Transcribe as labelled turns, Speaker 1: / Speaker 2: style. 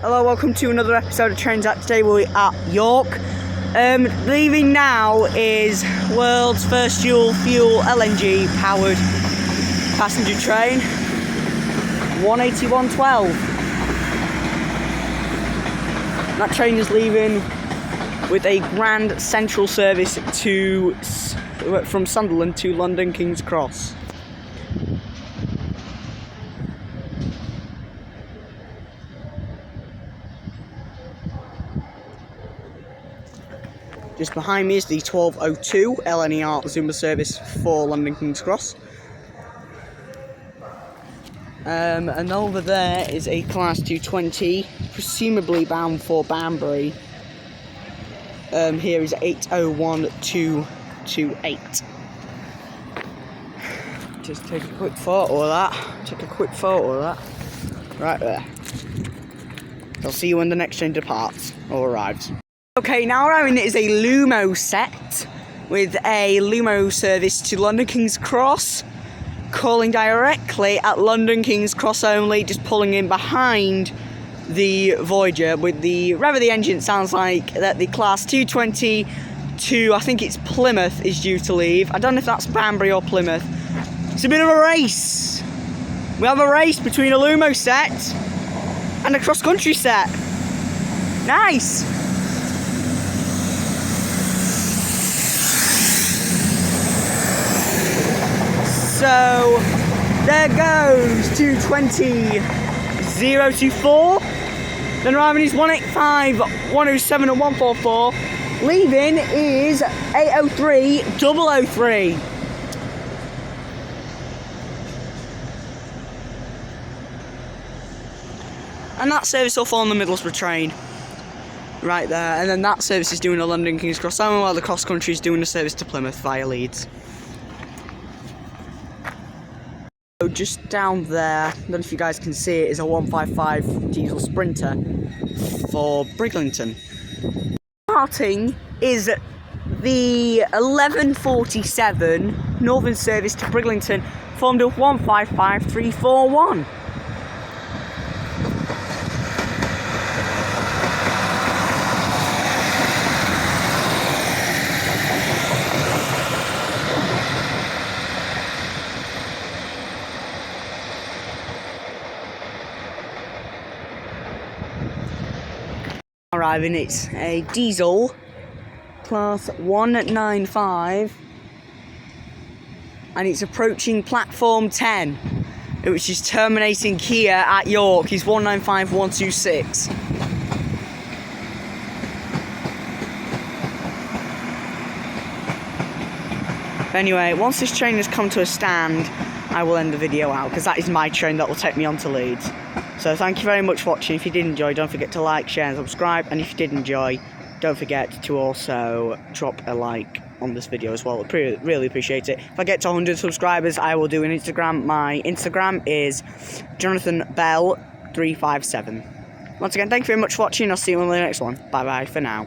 Speaker 1: Hello, welcome to another episode of Trains Out. Today we're at York. Leaving now is world's first dual fuel LNG powered passenger train, 18112. That train is leaving with a Grand Central service from Sunderland to London King's Cross. Just behind me is the 1202 LNER Zuma service for London King's Cross. And over there is a Class 220, presumably bound for Banbury. Here is 801228. Just take a quick photo of that. Right there. I'll see you when the next train departs or arrives. Okay, now arriving is a Lumo set with a Lumo service to London King's Cross, calling directly at London King's Cross only, just pulling in behind the Voyager with the rev of the engine. Sounds like that the Class 220 to, I think it's Plymouth, is due to leave. I don't know if that's Banbury or Plymouth. It's a bit of a race. We have a race between a Lumo set and a cross-country set. Nice. So there goes 220.024. Then arriving is 185, 107 and 144. Leaving is 803.003. And that service will fall on the Middlesbrough train. Right there. And then that service is doing a London King's Cross only, while the cross country is doing a service to Plymouth via Leeds. So just down there, I don't know if you guys can see it, is a 155 diesel Sprinter for Briglington. Starting is the 1147 Northern service to Briglington, formed of 155341. Arriving, it's a diesel class 195 and it's approaching platform 10, which is terminating here at York. Is 195126. Anyway, once this train has come to a stand, I will end the video out, because that is my train that will take me on to Leeds. So thank you very much for watching. If you did enjoy, don't forget to like, share and subscribe. And if you did enjoy, don't forget to also drop a like on this video as well. I really appreciate it. If I get to 100 subscribers, I will do an Instagram. My Instagram is JonathanBell357. Once again, thank you very much for watching. I'll see you on the next one. Bye bye for now.